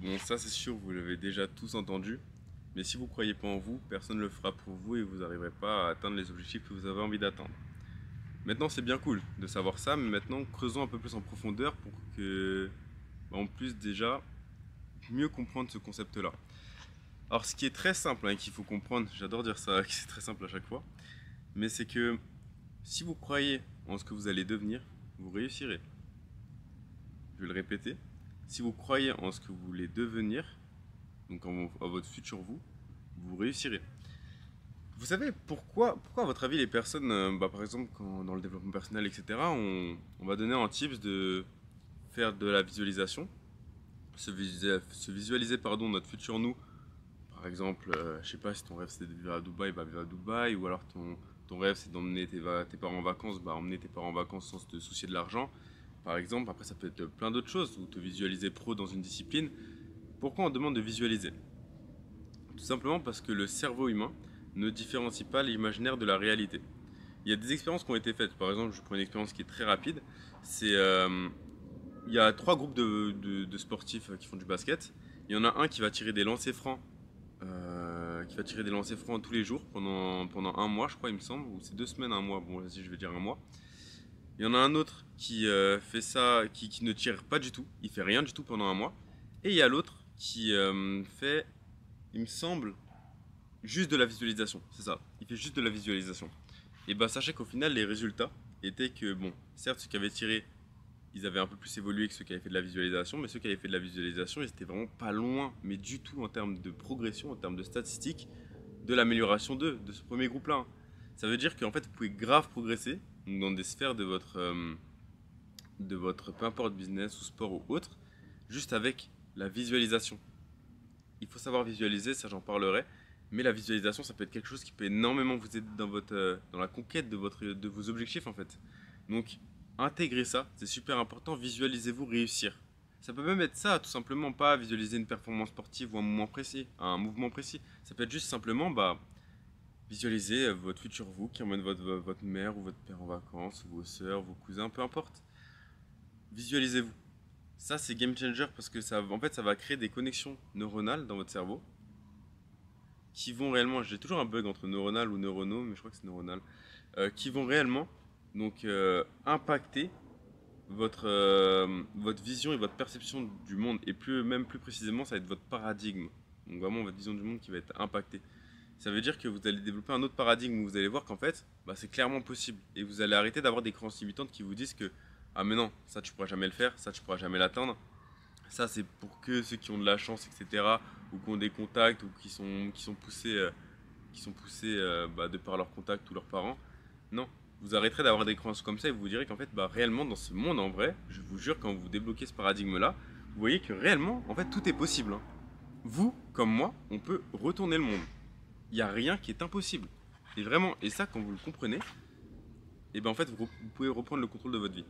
Bon, ça c'est sûr, vous l'avez déjà tous entendu. Mais si vous ne croyez pas en vous, personne ne le fera pour vous et vous n'arriverez pas à atteindre les objectifs que vous avez envie d'atteindre. Maintenant, c'est bien cool de savoir ça, mais maintenant, creusons un peu plus en profondeur pour que, en plus déjà, mieux comprendre ce concept-là. Alors, ce qui est très simple et qu'il faut comprendre, j'adore dire ça, que c'est très simple à chaque fois, mais c'est que si vous croyez en ce que vous allez devenir, vous réussirez. Je vais le répéter. Si vous croyez en ce que vous voulez devenir, donc en votre futur vous, vous réussirez. Vous savez pourquoi à votre avis les personnes, par exemple dans le développement personnel, etc., on va donner en tips de faire de la visualisation, se visualiser pardon, notre futur nous. Par exemple, je sais pas si ton rêve c'est de vivre à Dubaï, bah vivre à Dubaï, ou alors ton rêve c'est d'emmener tes parents en vacances, bah emmener tes parents en vacances sans te soucier de l'argent. Par exemple, après ça peut être plein d'autres choses, ou te visualiser pro dans une discipline. Pourquoi on demande de visualiser? Tout simplement parce que le cerveau humain ne différencie pas l'imaginaire de la réalité. Il y a des expériences qui ont été faites. Par exemple, je prends une expérience qui est très rapide. C'est, il y a trois groupes de sportifs qui font du basket. Il y en a un qui va tirer des lancers francs, tous les jours pendant un mois, je crois, il me semble, ou c'est 2 semaines, un mois. Bon, vas-y, je vais dire un mois. Il y en a un autre qui fait ça, qui ne tire pas du tout. Il fait rien du tout pendant un mois. Et il y a l'autre qui fait, il me semble, juste de la visualisation, c'est ça. Il fait juste de la visualisation. Et bah sachez qu'au final, les résultats étaient que, bon, certes, ceux qui avaient tiré, ils avaient un peu plus évolué que ceux qui avaient fait de la visualisation, mais ceux qui avaient fait de la visualisation, ils étaient vraiment pas loin, mais du tout en termes de progression, en termes de statistiques, de l'amélioration de ce premier groupe-là, hein. Ça veut dire qu'en fait, vous pouvez grave progresser donc dans des sphères de votre, peu importe, business ou sport ou autre, juste avec la visualisation. Il faut savoir visualiser, ça j'en parlerai. Mais la visualisation, ça peut être quelque chose qui peut énormément vous aider dans la conquête de vos objectifs en fait. Donc, intégrez ça, c'est super important. Visualisez-vous réussir. Ça peut même être ça, tout simplement pas visualiser une performance sportive ou un moment précis, un mouvement précis. Ça peut être juste simplement visualiser votre futur vous qui emmène votre mère ou votre père en vacances, ou vos soeurs, vos cousins, peu importe. Visualisez-vous. Ça, c'est game changer parce que en fait, ça va créer des connexions neuronales dans votre cerveau qui vont réellement, j'ai toujours un bug entre neuronal ou neuronaux, mais je crois que c'est neuronal, qui vont réellement donc impacter votre vision et votre perception du monde, et même plus précisément, ça va être votre paradigme. Donc vraiment votre vision du monde qui va être impactée. Ça veut dire que vous allez développer un autre paradigme où vous allez voir qu'en fait, c'est clairement possible. Et vous allez arrêter d'avoir des croyances limitantes qui vous disent que ah mais non, ça tu pourras jamais le faire, ça tu pourras jamais l'atteindre. Ça, c'est pour que ceux qui ont de la chance, etc., ou qui ont des contacts, ou qui sont poussés de par leurs contacts ou leurs parents. Non, vous arrêterez d'avoir des croyances comme ça et vous vous direz qu'en fait, réellement, dans ce monde en vrai, je vous jure, quand vous débloquez ce paradigme-là, vous voyez que réellement, en fait, tout est possible, hein. Vous, comme moi, on peut retourner le monde. Il n'y a rien qui est impossible. Et vraiment, et ça, quand vous le comprenez, et ben en fait, vous pouvez reprendre le contrôle de votre vie.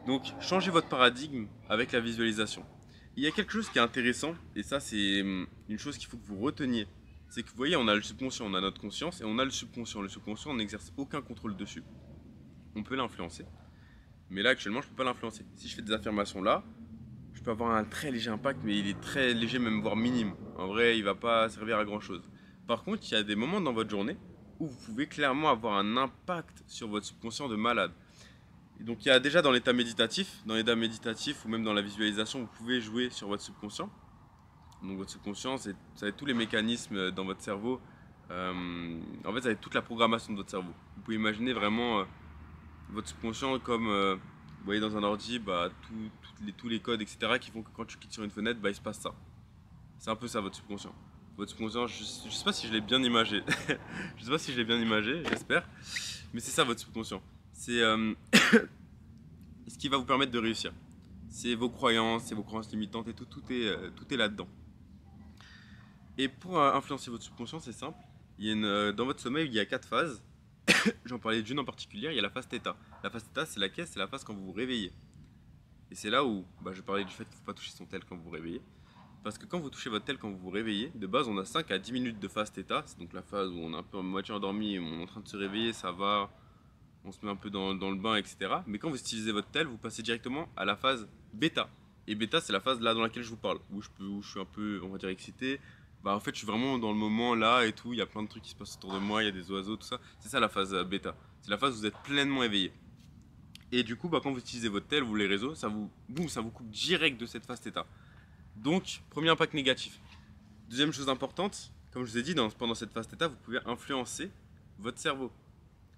Donc, changez votre paradigme avec la visualisation. Il y a quelque chose qui est intéressant, et ça, c'est une chose qu'il faut que vous reteniez. C'est que vous voyez, on a le subconscient, on a notre conscience, et on a le subconscient. Le subconscient, on n'exerce aucun contrôle dessus. On peut l'influencer. Mais là, actuellement, je ne peux pas l'influencer. Si je fais des affirmations là, je peux avoir un très léger impact, mais il est très léger, même voire minime. En vrai, il ne va pas servir à grand chose. Par contre, il y a des moments dans votre journée où vous pouvez clairement avoir un impact sur votre subconscient de malade. Et donc il y a déjà dans l'état méditatif ou même dans la visualisation, vous pouvez jouer sur votre subconscient. Donc votre subconscient, ça va être tous les mécanismes dans votre cerveau. En fait, ça va être toute la programmation de votre cerveau. Vous pouvez imaginer vraiment votre subconscient comme, vous voyez dans un ordi, tous les codes, etc., qui font que quand tu cliques sur une fenêtre, il se passe ça. C'est un peu ça votre subconscient. Votre subconscient, je sais pas si je l'ai bien imagé. Je sais pas si je l'ai bien imagé, j'espère. Mais c'est ça votre subconscient. C'est ce qui va vous permettre de réussir. C'est vos croyances limitantes et tout est là-dedans. Et pour influencer votre subconscient, c'est simple. Dans votre sommeil, il y a 4 phases. J'en parlais d'une en particulier, il y a la phase θ. La phase θ, c'est laquelle? C'est la phase quand vous vous réveillez. Et c'est là où je parlais du fait qu'il ne faut pas toucher son tel quand vous vous réveillez. Parce que quand vous touchez votre tel quand vous vous réveillez, de base on a 5 à 10 minutes de phase θ. C'est donc la phase où on est un peu en moitié endormi, on est en train de se réveiller, ça va, on se met un peu dans le bain, etc. Mais quand vous utilisez votre tel, vous passez directement à la phase bêta. Et bêta, c'est la phase là dans laquelle je vous parle, où je suis un peu, on va dire, excité. Bah en fait, je suis vraiment dans le moment là et tout. Il y a plein de trucs qui se passent autour de moi, il y a des oiseaux, tout ça. C'est ça la phase bêta. C'est la phase où vous êtes pleinement éveillé. Et du coup, bah, quand vous utilisez votre tel ou les réseaux, boum, ça vous coupe direct de cette phase θ. Donc, premier impact négatif. Deuxième chose importante, comme je vous ai dit, pendant cette phase θ, vous pouvez influencer votre cerveau.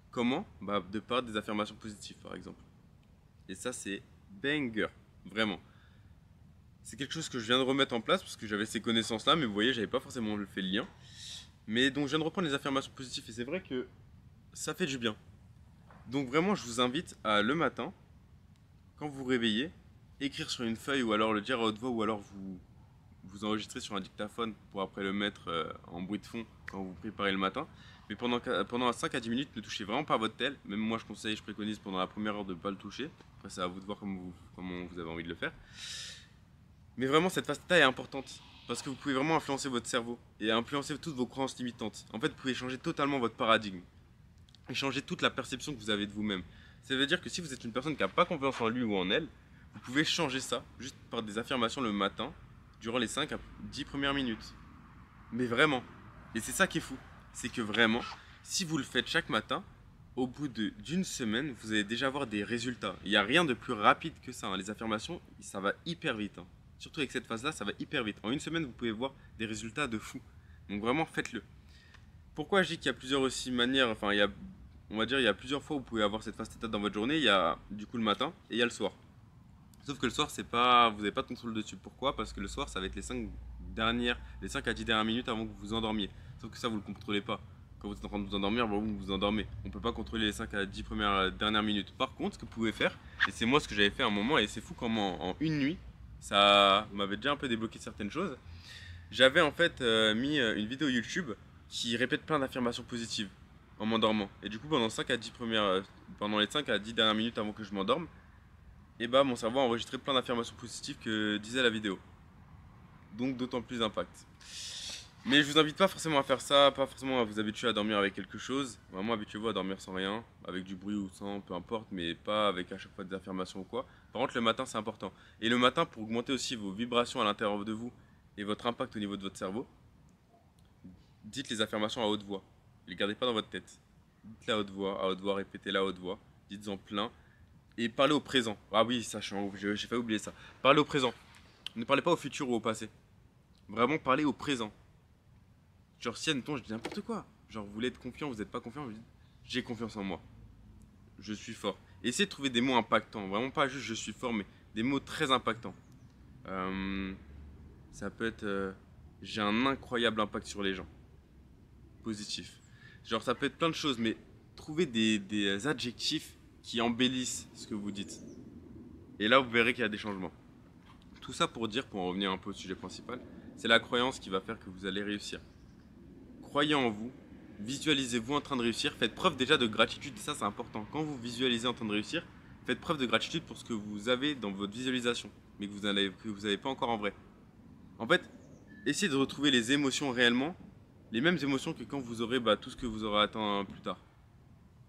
Comment? Bah, de par des affirmations positives, par exemple. Et ça, c'est banger, vraiment. C'est quelque chose que je viens de remettre en place parce que j'avais ces connaissances-là, mais vous voyez, j'avais pas forcément fait le lien. Mais donc, je viens de reprendre les affirmations positives et c'est vrai que ça fait du bien. Donc, vraiment, je vous invite à le matin, quand vous vous réveillez, écrire sur une feuille ou alors le dire à haute voix ou alors vous enregistrez sur un dictaphone pour après le mettre en bruit de fond quand vous préparez le matin. Mais pendant 5 à 10 minutes, ne touchez vraiment pas à votre tel. Même moi, je préconise pendant la première heure de ne pas le toucher. Après, c'est à vous de voir comment vous avez envie de le faire. Mais vraiment, cette phase θ est importante parce que vous pouvez vraiment influencer votre cerveau et influencer toutes vos croyances limitantes. En fait, vous pouvez changer totalement votre paradigme et changer toute la perception que vous avez de vous-même. Ça veut dire que si vous êtes une personne qui n'a pas confiance en lui ou en elle, vous pouvez changer ça juste par des affirmations le matin durant les 5 à 10 premières minutes. Mais vraiment. Et c'est ça qui est fou. C'est que vraiment, si vous le faites chaque matin, au bout d'une semaine, vous allez déjà avoir des résultats. Il n'y a rien de plus rapide que ça. Les affirmations, ça va hyper vite. Surtout avec cette phase-là, ça va hyper vite. En une semaine, vous pouvez voir des résultats de fou. Donc vraiment, faites-le. Pourquoi je dis qu'il y a plusieurs aussi manières, enfin, on va dire, il y a plusieurs fois où vous pouvez avoir cette phase θ dans votre journée. Il y a du coup le matin et il y a le soir. Sauf que le soir, vous n'avez pas de contrôle dessus. Pourquoi? Parce que le soir, ça va être les 5 à 10 dernières minutes avant que vous vous endormiez. Sauf que ça, vous ne le contrôlez pas. Quand vous êtes en train de vous endormir, vous vous endormez. On ne peut pas contrôler les 5 à 10 dernières minutes. Par contre, ce que vous pouvez faire, et c'est moi ce que j'avais fait à un moment, et c'est fou comment en une nuit, ça m'avait déjà un peu débloqué certaines choses. J'avais en fait mis une vidéo YouTube qui répète plein d'affirmations positives en m'endormant. Et du coup, pendant les 5 à 10 dernières minutes avant que je m'endorme, et bah mon cerveau a enregistré plein d'affirmations positives que disait la vidéo. Donc d'autant plus d'impact. Mais je vous invite pas forcément à faire ça, pas forcément à vous habituer à dormir avec quelque chose. Vraiment habituez-vous à dormir sans rien, avec du bruit ou sans, peu importe, mais pas avec à chaque fois des affirmations ou quoi. Par contre le matin c'est important. Et le matin pour augmenter aussi vos vibrations à l'intérieur de vous et votre impact au niveau de votre cerveau, dites les affirmations à haute voix. Ne les gardez pas dans votre tête. Dites-les à haute voix, répétez-les à haute voix, dites-en plein. Et parlez au présent. Ah oui, ça, j'ai failli oublier ça. Parlez au présent. Ne parlez pas au futur ou au passé. Vraiment, parlez au présent. Genre, si, admettons, je dis n'importe quoi. Genre, vous voulez être confiant, vous n'êtes pas confiant, vous dites j'ai confiance en moi. Je suis fort. Essayez de trouver des mots impactants. Vraiment pas juste je suis fort, mais des mots très impactants. Ça peut être j'ai un incroyable impact sur les gens. Positif. Genre, ça peut être plein de choses, mais trouvez des adjectifs qui embellissent ce que vous dites. Et là, vous verrez qu'il y a des changements. Tout ça pour dire, pour en revenir un peu au sujet principal, c'est la croyance qui va faire que vous allez réussir. Croyez en vous, visualisez-vous en train de réussir, faites preuve déjà de gratitude, ça c'est important. Quand vous visualisez en train de réussir, faites preuve de gratitude pour ce que vous avez dans votre visualisation, mais que vous n'avez pas encore en vrai. En fait, essayez de retrouver les émotions réellement, les mêmes émotions que quand vous aurez tout ce que vous aurez atteint plus tard.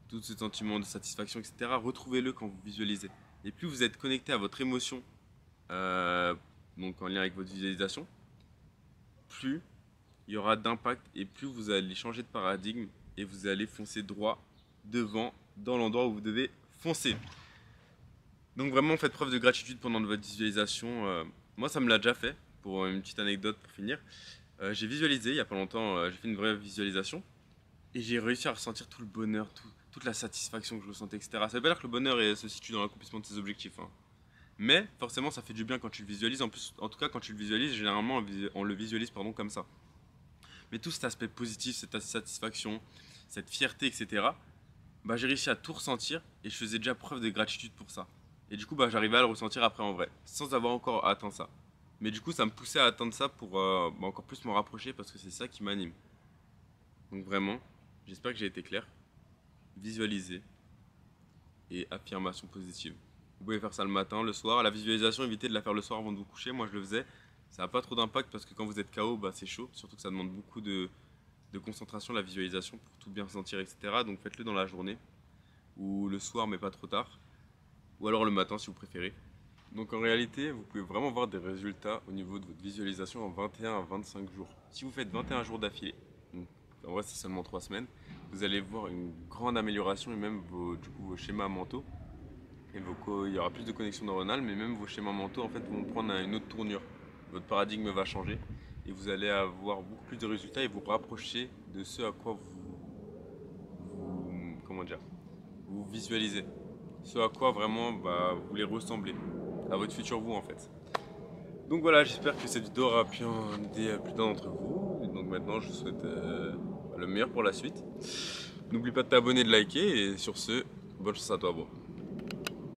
Tous ces sentiments de satisfaction, etc. Retrouvez-le quand vous visualisez. Et plus vous êtes connecté à votre émotion, donc en lien avec votre visualisation, plus il y aura d'impact et plus vous allez changer de paradigme et vous allez foncer droit devant dans l'endroit où vous devez foncer. Donc vraiment faites preuve de gratitude pendant votre visualisation. Moi ça me l'a déjà fait, pour une petite anecdote pour finir. J'ai visualisé il n'y a pas longtemps, j'ai fait une vraie visualisation et j'ai réussi à ressentir tout le bonheur, toute la satisfaction que je ressentais, etc. Ça veut pas dire que le bonheur se situe dans l'accomplissement de ses objectifs. Mais forcément ça fait du bien quand tu le visualises. En plus, en tout cas quand tu le visualises, généralement on le visualise comme ça. Mais tout cet aspect positif, cette satisfaction, cette fierté, etc. J'ai réussi à tout ressentir et je faisais déjà preuve de gratitude pour ça. Et du coup j'arrivais à le ressentir après en vrai, sans avoir encore atteint ça. Mais du coup ça me poussait à atteindre ça pour encore plus m'en rapprocher parce que c'est ça qui m'anime. Donc vraiment, j'espère que j'ai été clair. Visualiser et affirmation positive. Vous pouvez faire ça le matin, le soir. La visualisation, évitez de la faire le soir avant de vous coucher. Moi, je le faisais. Ça n'a pas trop d'impact parce que quand vous êtes KO, c'est chaud. Surtout que ça demande beaucoup de concentration, la visualisation, pour tout bien sentir, etc. Donc faites-le dans la journée ou le soir, mais pas trop tard. Ou alors le matin si vous préférez. Donc en réalité, vous pouvez vraiment voir des résultats au niveau de votre visualisation en 21 à 25 jours. Si vous faites 21 jours d'affilée, donc en vrai c'est seulement 3 semaines, vous allez voir une grande amélioration et même du coup, vos schémas mentaux. Et il y aura plus de connexions neuronales, mais même vos schémas mentaux en fait, vont prendre une autre tournure. Votre paradigme va changer et vous allez avoir beaucoup plus de résultats et vous rapprocher de ce à quoi comment dire, vous visualisez. Ce à quoi vraiment bah, vous voulez ressembler, à votre futur vous en fait. Donc voilà, j'espère que cette vidéo aura pu en aider plus d'un d'entre vous. Et donc maintenant, je vous souhaite le meilleur pour la suite. N'oublie pas de t'abonner, de liker et sur ce, bonne chance à toi, bro.